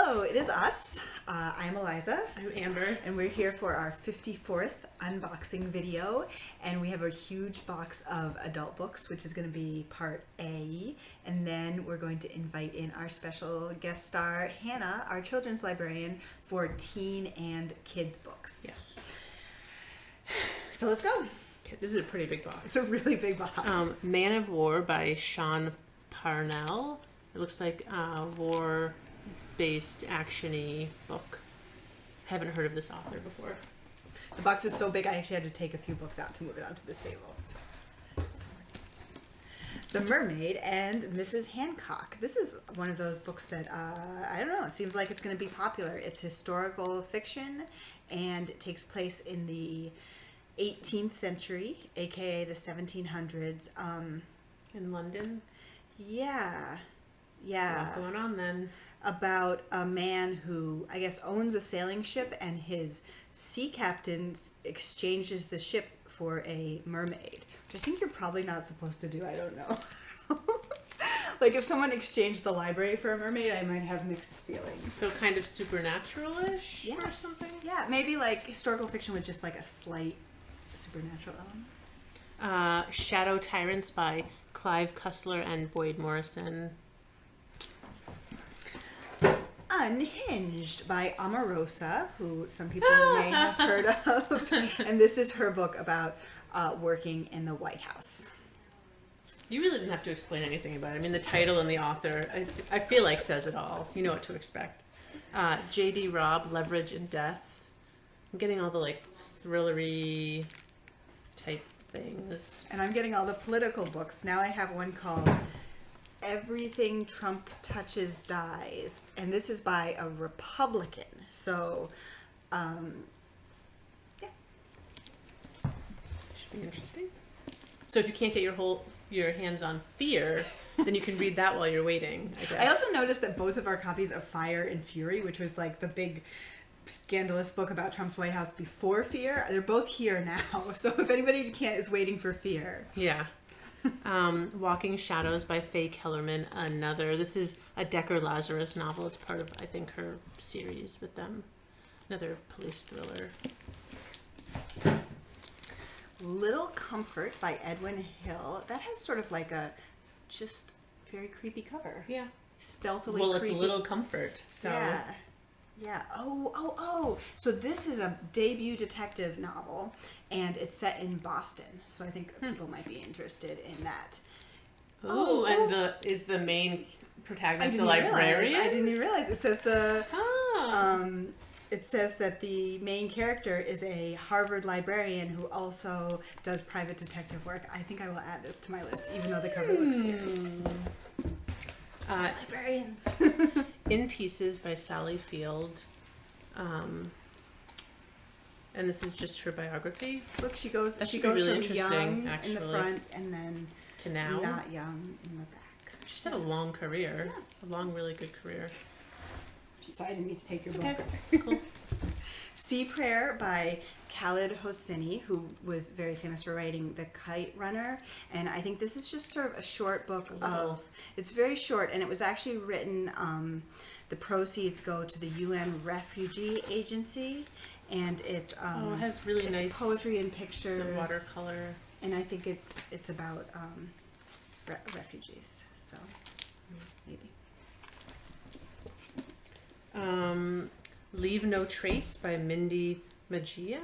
Hello, it is us. I'm Eliza. I'm Amber. And we're here for our 54th unboxing video. And we have a huge box of adult books, which is going to be part A. And then we're going to invite in our special guest star, Hannah, our children's librarian, for teen and kids books. Yes. So let's go. Okay, this is a pretty big box. It's a really big box. Man of War by Sean Parnell. It looks like a war-based action-y book. Haven't heard of this author before. The box is so big I actually had to take a few books out to move it onto this table. The Mermaid and Mrs. Hancock. This is one of those books that, I don't know, it seems like it's going to be popular. It's historical fiction and it takes place in the 18th century, aka the 1700s. In London? Yeah. A lot going on then. About a man who, I guess, owns a sailing ship and his sea captain exchanges the ship for a mermaid, which I think you're probably not supposed to do. I don't know. Like if someone exchanged the library for a mermaid, I might have mixed feelings. So kind of supernatural-ish or something? Yeah, maybe like historical fiction with just like a slight supernatural element. Shadow Tyrants by Clive, Cussler, and Boyd Morrison. Unhinged by Omarosa, who some people may have heard of. And this is her book about working in the White House. You really didn't have to explain anything about it. I mean, the title and the author, I feel like says it all. You know what to expect. J.D. Robb, Leverage and Death. I'm getting all the like thrillery type things. And I'm getting all the political books. Now I have one called Everything Trump Touches Dies. And this is by a Republican. So, yeah. Should be interesting. So if you can't get your hands on Fear, then you can read that while you're waiting, I guess. I also noticed that both of our copies of Fire and Fury, which was like the big scandalous book about Trump's White House before Fear, they're both here now. So if anybody is waiting for Fear. Yeah. Walking Shadows by Faye Kellerman, this is a Decker Lazarus novel. It's part of, I think, her series with them. Another police thriller. Little Comfort by Edwin Hill. That has sort of like a just very creepy cover. Yeah. Stealthily creepy. Well, it's Little Comfort. So. Yeah. Oh. So this is a debut detective novel, and it's set in Boston. So I think people might be interested in that. Is the main protagonist a librarian? I didn't even realize. It says it says that the main character is a Harvard librarian who also does private detective work. I think I will add this to my list, even though the cover looks scary. Librarians. In Pieces by Sally Field. And this is just her biography. Look, she goes really from interesting, young actually, in the front and then to now. Not young in the back. She's had a long career. Yeah. A long, really good career. So I didn't mean to take your book. Okay. Cool. Sea Prayer by Khalid Hosseini, who was very famous for writing The Kite Runner. And I think this is just sort of a short book it's very short, and it was actually written, the proceeds go to the UN Refugee Agency, and it has really nice poetry and pictures. Watercolor. And I think it's about refugees, so maybe. Leave No Trace by Mindy Magia.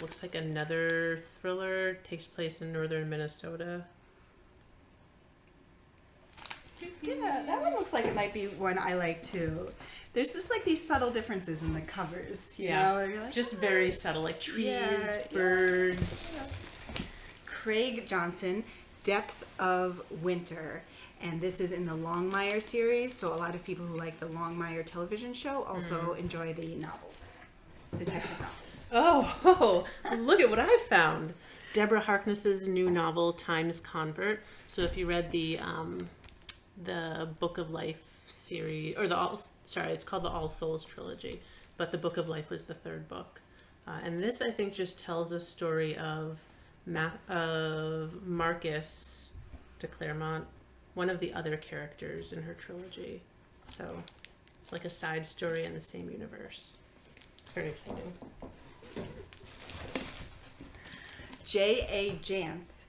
Looks like another thriller. Takes place in northern Minnesota. Yeah, that one looks like it might be one I like too. There's just like these subtle differences in the covers, you know? You're like, just very subtle, like trees, birds. Yeah. Craig Johnson, Depth of Winter. And this is in the Longmire series, so a lot of people who like the Longmire television show also enjoy the novels, detective novels. Oh, look at what I found. Deborah Harkness's new novel, Time's Convert. So if you read the Book of Life series, or it's called the All Souls trilogy, but the Book of Life was the third book. And this, I think, just tells a story of Marcus de Clermont, one of the other characters in her trilogy. So It's like a side story in the same universe. It's very exciting. J.A. Jance,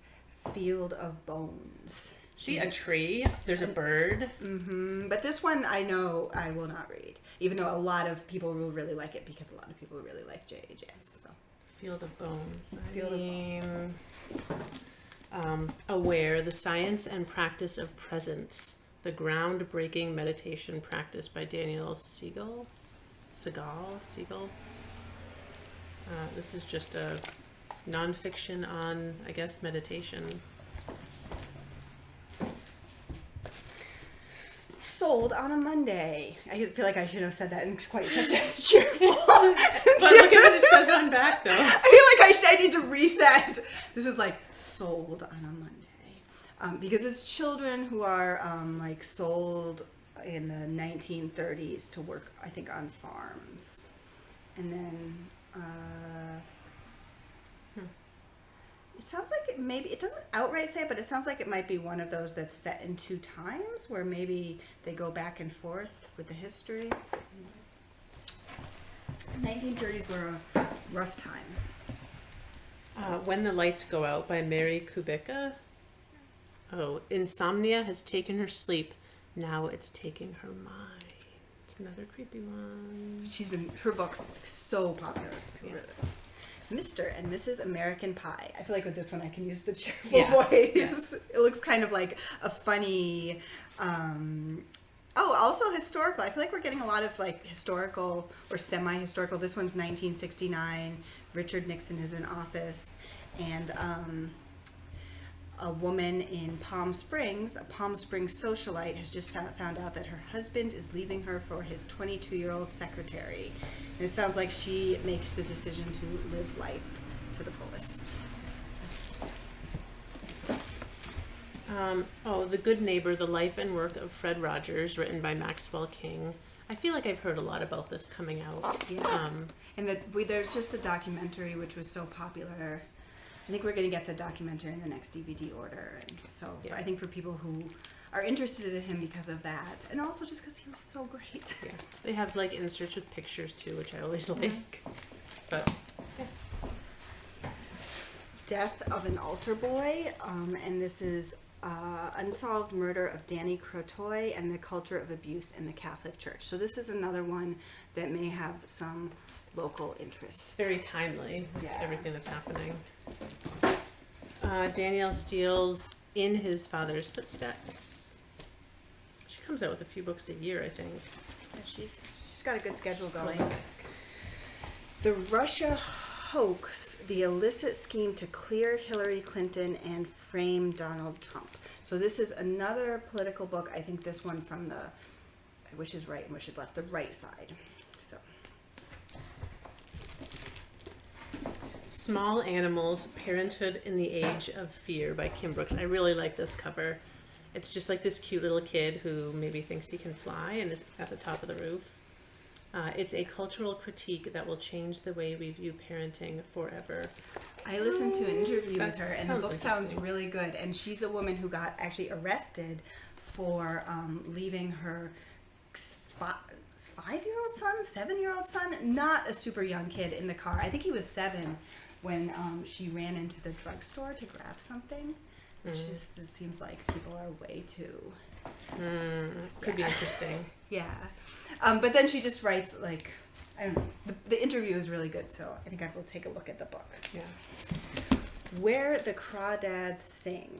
Field of Bones. See a tree. There's a bird. But this one I know I will not read, even though a lot of people will really like it because a lot of people really like J.A. Jance. So. Field of Bones. Field of Bones. Aware, the Science and Practice of Presence, the groundbreaking meditation practice by Daniel Siegel. This is just a nonfiction on, I guess, meditation. Sold on a Monday. I feel like I should have said that in quite such a cheerful. But look at what it says on back, though. I feel like I need to reset. This is like sold on a Monday, because it's children who are like sold in the 1930s to work, I think, on farms, and then. It sounds like it doesn't outright say it, but it sounds like it might be one of those that's set in two times where maybe they go back and forth with the history. Anyways. 1930s were a rough time. When the Lights Go Out by Mary Kubica. Oh, insomnia has taken her sleep. Now it's taking her mind. It's another creepy one. Her book's so popular. Yeah. Mr. and Mrs. American Pie. I feel like with this one I can use the cheerful voice. Yeah. It looks kind of like a funny, also historical. I feel like we're getting a lot of like historical or semi-historical. This one's 1969. Richard Nixon is in office, and a woman in Palm Springs, a Palm Springs socialite, has just found out that her husband is leaving her for his 22-year-old secretary. And it sounds like she makes the decision to live life to the fullest. The Good Neighbor, The Life and Work of Fred Rogers, written by Maxwell King. I feel like I've heard a lot about this coming out. Yeah. And there's just the documentary, which was so popular. I think we're going to get the documentary in the next DVD order. And so I think for people who are interested in him because of that, and also just because he was so great. Yeah. They have like inserts with pictures too, which I always like. But Death of an Altar Boy, and this is Unsolved Murder of Danny Crotoy and the Culture of Abuse in the Catholic Church. So this is another one that may have some local interest. Very timely with everything that's happening. Danielle Steele's In His Father's Footsteps. She comes out with a few books a year, I think. Yeah, she's got a good schedule going. The Russia Hoax, the illicit scheme to clear Hillary Clinton and frame Donald Trump. So this is another political book. I think this one from the, which is right and which is left, the right side. So. Small Animals, Parenthood in the Age of Fear by Kim Brooks. I really like this cover. It's just like this cute little kid who maybe thinks he can fly and is at the top of the roof. It's a cultural critique that will change the way we view parenting forever. I listened to an interview with her, and the book sounds really good. And she's a woman who got actually arrested for leaving her 5-year-old son, 7-year-old son, not a super young kid, in the car. I think he was 7 when she ran into the drugstore to grab something. Which just it seems like people are way too. Could be interesting. Yeah. But then she just writes, like, I don't know. The interview is really good, so I think I will take a look at the book. Yeah. Where the Crawdads Sing.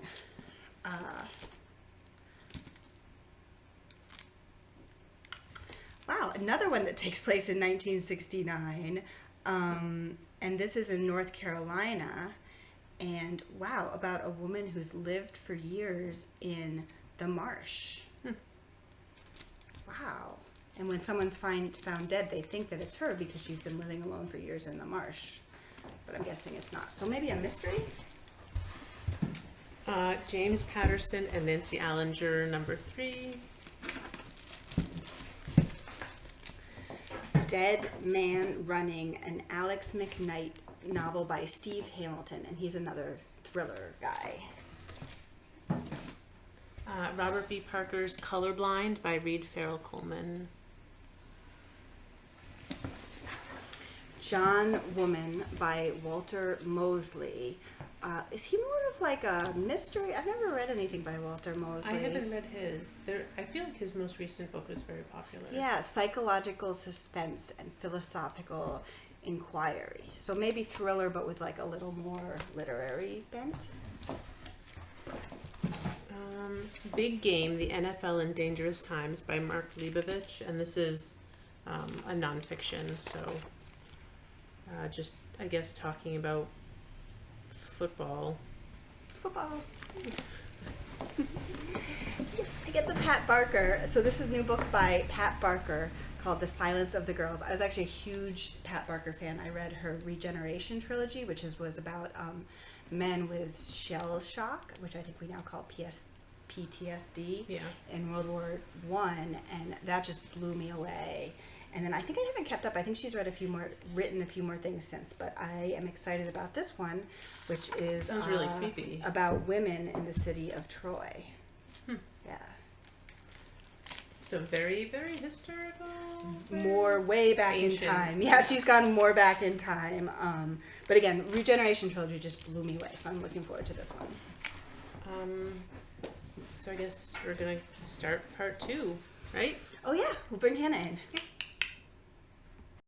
Wow, another one that takes place in 1969. And this is in North Carolina. And wow, about a woman who's lived for years in the marsh. Wow. And when someone's found dead, they think that it's her because she's been living alone for years in the marsh. But I'm guessing it's not. So maybe a mystery? James Patterson and Nancy Allinger, number 3. Dead Man Running, an Alex McKnight novel by Steve Hamilton, and he's another thriller guy. Robert B. Parker's Colorblind by Reed Farrell Coleman. John Woman by Walter Mosley. Is he more of like a mystery? I've never read anything by Walter Mosley. I haven't read his. I feel like his most recent book was very popular. Yeah, psychological suspense and philosophical inquiry. So maybe thriller, but with like a little more literary bent. Big Game, The NFL in Dangerous Times by Mark Leibovich, and this is a nonfiction, so just, I guess, talking about football. Yes, I get the Pat Barker. So this is a new book by Pat Barker called The Silence of the Girls. I was actually a huge Pat Barker fan. I read her Regeneration trilogy, which was about men with shell shock, which I think we now call PTSD, in World War I, and that just blew me away. And then I think I haven't kept up. I think she's written a few more things since, but I am excited about this one, which is Sounds really creepy. About women in the city of Troy. Yeah. So very, very historical. More way back ancient. in time. Yeah, she's gone more back in time. But again, Regeneration trilogy just blew me away, so I'm looking forward to this one. So I guess we're gonna start part 2, right? Oh yeah, we'll bring Hannah in. Yeah.